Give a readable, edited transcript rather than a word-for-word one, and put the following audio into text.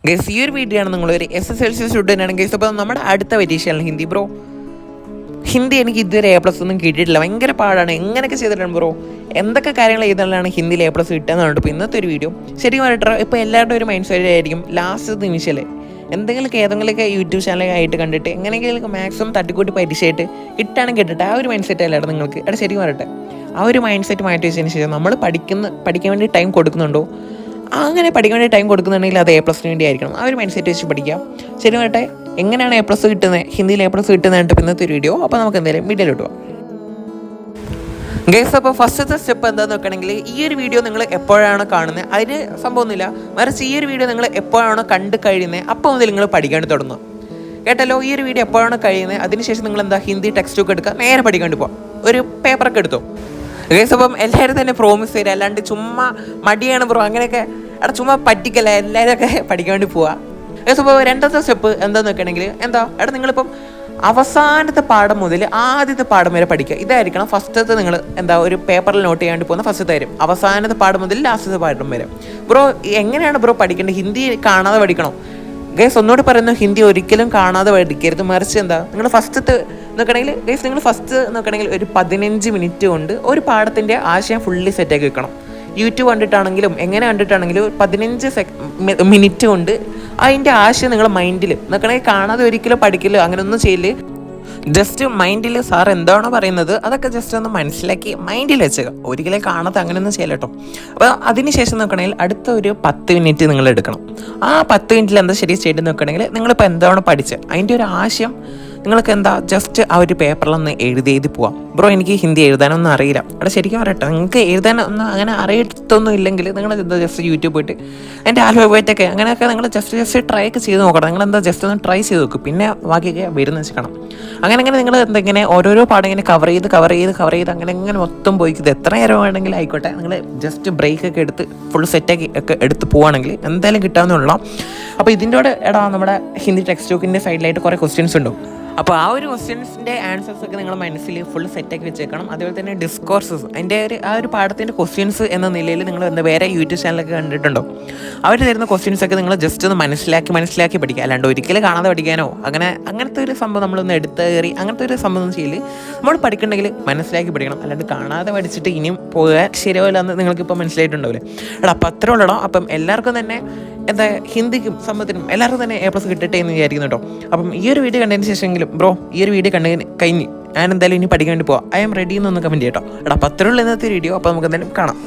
Guys, ഈ ഒരു video ആണ് നിങ്ങളൊരു SSLC സ്റ്റുഡൻ്റ് ആണ് ഗൈസ്. അപ്പോൾ നമ്മുടെ അടുത്ത പരീക്ഷയാണ് ഹിന്ദി. ബ്രോ, ഹിന്ദി എനിക്ക് ഇതുവരെ A+ ഒന്നും കിട്ടിയിട്ടില്ല. ഭയങ്കര പാടാണ്. എങ്ങനെയൊക്കെ ചെയ്തിട്ടാണ് ബ്രോ, എന്തൊക്കെ കാര്യങ്ങൾ ചെയ്താലാണ് ഹിന്ദിയിൽ A+ കിട്ടുന്നതാണ് ഇപ്പോൾ ഇന്നത്തെ ഒരു വീഡിയോ. ശരിക്കും പറഞ്ഞിട്ട് ഇപ്പോൾ എല്ലാവരുടെ ഒരു മൈൻഡ് സെറ്റ് ആയിരിക്കും ലാസ്റ്റ് നിമിഷമല്ലേ ഏതെങ്കിലുമൊക്കെ യൂട്യൂബ് ചാനലായിട്ട് കണ്ടിട്ട് എങ്ങനെയെങ്കിലും മാക്സിമം തട്ടിക്കൂട്ടി പരീക്ഷയായിട്ട് കിട്ടുകയാണെങ്കിൽ കേട്ടിട്ട് ആ ഒരു മൈൻഡ് സെറ്റ് അല്ലായിരുന്നു നിങ്ങൾക്ക്. ശരിക്കും പറയട്ടെ, ആ ഒരു മൈൻഡ് സെറ്റ് മാറ്റി വെച്ചതിന് ശേഷം നമ്മൾ പഠിക്കാൻ വേണ്ടി ടൈം കൊടുക്കുന്നുണ്ടോ, അങ്ങനെ പഠിക്കാൻ വേണ്ടി ടൈം കൊടുക്കുന്നുണ്ടെങ്കിൽ അത് A+ വേണ്ടി ആയിരിക്കണം. ആ ഒരു മൈൻഡ് സെറ്റ് വെച്ച് പഠിക്കാം. ശരി പറയട്ടെ, എങ്ങനെയാണ് A+ കിട്ടുന്നത്, ഹിന്ദിയിൽ A+ കിട്ടുന്നതായിട്ട് ഇന്നത്തെ ഒരു വീഡിയോ. അപ്പോൾ നമുക്ക് എന്തായാലും വീഡിയോയിലോട്ട് പോകാം ഗൈസ്. അപ്പോൾ ഫസ്റ്റത്തെ സ്റ്റെപ്പ് എന്താണെന്ന് നോക്കുകയാണെങ്കിൽ, ഈ ഒരു വീഡിയോ നിങ്ങൾ എപ്പോഴാണ് കാണുന്നത് അതിന് സംഭവമൊന്നുമില്ല, മറിച്ച് ഈ ഒരു വീഡിയോ നിങ്ങൾ എപ്പോഴാണോ കണ്ട് കഴിയുന്നത് അപ്പോൾ മുതൽ നിങ്ങൾ പഠിക്കാൻ തുടങ്ങുക. കേട്ടല്ലോ, ഈ ഒരു വീഡിയോ എപ്പോഴാണ് കഴിയുന്നത് അതിനുശേഷം നിങ്ങൾ എന്താ ഹിന്ദി ടെക്സ്റ്റ് ബുക്ക് എടുക്കുക, നേരെ പഠിക്കാൻ പോകാം. ഒരു പേപ്പറൊക്കെ എടുത്തോ ഗൈസ്. അപ്പം എല്ലാവരും തന്നെ പ്രോമിസ് തരിക, അല്ലാണ്ട് ചുമ്മാ മടിയാണ് ബ്രോ അങ്ങനെയൊക്കെ ചുമ്മാ പറ്റിക്കല്ല, എല്ലാവരും ഒക്കെ പഠിക്കാൻ വേണ്ടി പോവുക ഗൈസ്. അപ്പോൾ രണ്ടാമത്തെ സ്റ്റെപ്പ് എന്താണെന്ന് വെക്കുകയാണെങ്കിൽ നിങ്ങളിപ്പം അവസാനത്തെ പാഠം മുതൽ ആദ്യത്തെ പാഠം വരെ പഠിക്കുക. ഇതായിരിക്കണം ഫസ്റ്റത്തെ നിങ്ങൾ ഒരു പേപ്പറിൽ നോട്ട് ചെയ്യാണ്ട് പോകുന്ന ഫസ്റ്റത്തെ കാര്യം. അവസാനത്തെ പാഠം മുതൽ ലാസ്റ്റത്തെ പാഠം വരെ. ബ്രോ, എങ്ങനെയാണ് ബ്രോ പഠിക്കേണ്ടത്? ഹിന്ദി കാണാതെ പഠിക്കണം ഗൈസ്. ഒന്നുകൂടി പറയുന്നു, ഹിന്ദി ഒരിക്കലും കാണാതെ പഠിക്കരുത്, മറിച്ച് നിങ്ങൾ ഫസ്റ്റത്തെ നോക്കണമെങ്കിൽ ഗൈസ്, നിങ്ങൾ ഫസ്റ്റ് നോക്കണമെങ്കിൽ ഒരു 15 മിനിറ്റ് കൊണ്ട് ഒരു പാഠത്തിൻ്റെ ആശയം ഫുള്ളി സെറ്റാക്കി വെക്കണം. യൂട്യൂബ് കണ്ടിട്ടാണെങ്കിലും എങ്ങനെ കണ്ടിട്ടാണെങ്കിലും 15 മിനിറ്റ് കൊണ്ട് അതിൻ്റെ ആശയം നിങ്ങളുടെ മൈൻഡിൽ നോക്കണമെങ്കിൽ കാണാതെ ഒരിക്കലും പഠിക്കില്ല, അങ്ങനെയൊന്നും ചെയ്യില്ല. ജസ്റ്റ് മൈൻഡിൽ സാർ എന്താണോ പറയുന്നത് അതൊക്കെ ജസ്റ്റ് ഒന്ന് മനസ്സിലാക്കി മൈൻഡിൽ വെച്ചേക്കുക, ഒരിക്കലും കാണാത്ത അങ്ങനെയൊന്നും ചെയ്യില്ല കേട്ടോ. അപ്പോൾ അതിനുശേഷം നോക്കണമെങ്കിൽ അടുത്ത ഒരു 10 മിനിറ്റ് നിങ്ങൾ എടുക്കണം. ആ 10 മിനിറ്റിൽ എന്താ ശരി സ്റ്റേറ്റ് നോക്കണമെങ്കിൽ നിങ്ങളിപ്പോൾ എന്താണോ പഠിച്ചത് അതിൻ്റെ ഒരു ആശയം നിങ്ങൾക്ക് ജസ്റ്റ് ആ ഒരു പേപ്പറിലൊന്ന് എഴുതി പോവാം. ബ്രോ, എനിക്ക് ഹിന്ദി എഴുതാനൊന്നും അറിയില്ല. ശരിക്കും പറയട്ടെ, നിങ്ങൾക്ക് എഴുതാനൊന്നും അങ്ങനെ അറിയത്തൊന്നും ഇല്ലെങ്കിൽ നിങ്ങൾ ജസ്റ്റ് യൂട്യൂബ് പോയിട്ട് അതിൻ്റെ ആൽഫബറ്റൊക്കെ അങ്ങനെയൊക്കെ നിങ്ങൾ ജസ്റ്റ് ട്രൈ ഒക്കെ ചെയ്ത് നോക്കണം. നിങ്ങൾ ജസ്റ്റ് ഒന്ന് ട്രൈ ചെയ്ത് നോക്കും, പിന്നെ ബാക്കിയൊക്കെ വരുന്ന വെച്ചിക്കണം. അങ്ങനെ നിങ്ങൾ ഇങ്ങനെ ഓരോരോ പാഠം ഇങ്ങനെ കവർ ചെയ്ത് അങ്ങനെ മൊത്തം പോയിക്കുന്നത് എത്ര നേരം വേണമെങ്കിലും ആയിക്കോട്ടെ, നിങ്ങൾ ജസ്റ്റ് ബ്രേക്ക് ഒക്കെ എടുത്ത് ഫുൾ സെറ്റാക്കി ഒക്കെ എടുത്ത് പോവുകയാണെങ്കിൽ എന്തായാലും കിട്ടാവുന്നുള്ള. അപ്പോൾ ഇതിൻ്റെ കൂടെ നമ്മുടെ ഹിന്ദി ടെക്സ്റ്റ് ബുക്കിൻ്റെ സൈഡിലായിട്ട് കുറേ ക്വസ്റ്റ്യൻസ് ഉണ്ടാവും. അപ്പോൾ ആ ഒരു ക്വസ്റ്റ്യൻസിൻ്റെ ആൻസേഴ്സ് ഒക്കെ നിങ്ങൾ മനസ്സിൽ ഫുൾ സെറ്റാക്കി വെച്ചേക്കണം. അതുപോലെ തന്നെ ഡിസ്കോഴ്സസ്, അതിൻ്റെ ആ ഒരു പാഠത്തിൻ്റെ ക്വസ്റ്റ്യൻസ് എന്ന നിലയിൽ നിങ്ങൾ വേറെ യൂട്യൂബ് ചാനലൊക്കെ കണ്ടിട്ടുണ്ടോ, അവർ തരുന്ന ക്വസ്റ്റ്യൻസ് ഒക്കെ നിങ്ങൾ ജസ്റ്റ് ഒന്ന് മനസ്സിലാക്കി പഠിക്കുക, അല്ലാണ്ട് ഒരിക്കലും കാണാതെ പഠിക്കാനോ അങ്ങനത്തെ ഒരു സംഭവം നമ്മളൊന്ന് എടുത്ത് കയറി അങ്ങനത്തെ ഒരു സംഭവം ചെയ്യില്ല. നമ്മൾ പഠിക്കണമെങ്കിൽ മനസ്സിലാക്കി പഠിക്കണം, അല്ലാണ്ട് കാണാതെ പഠിച്ചിട്ട് ഇനിയും പോയാൽ ശരിയാവില്ല എന്ന് നിങ്ങൾക്കിപ്പോൾ മനസ്സിലായിട്ടുണ്ടാവില്ലേ. അപ്പോൾ അത്രേ ഉള്ളൂ. അപ്പം എല്ലാവർക്കും തന്നെ ഹിന്ദിക്കും സംഭവത്തിനും എല്ലാവർക്കും തന്നെ A+ കിട്ടട്ടെ എന്ന് വിചാരിക്കുന്നു കേട്ടോ. അപ്പം ഈ ഒരു വീഡിയോ കണ്ടതിന് ശേഷമെങ്കിലും ബ്രോ, ഈ ഒരു വീഡിയോ കഴിഞ്ഞ് ഞാൻ എന്തായാലും ഇനി പഠിക്കാൻ വേണ്ടി പോവാം, ഐ ആം റെഡി എന്നൊന്ന് കമൻറ്റ് ചെയ്യട്ടോ. അപ്പോൾ അത്രേ ഉള്ളൂ ഇന്നത്തെ വീഡിയോ. അപ്പോൾ നമുക്ക് എന്തായാലും കാണാം.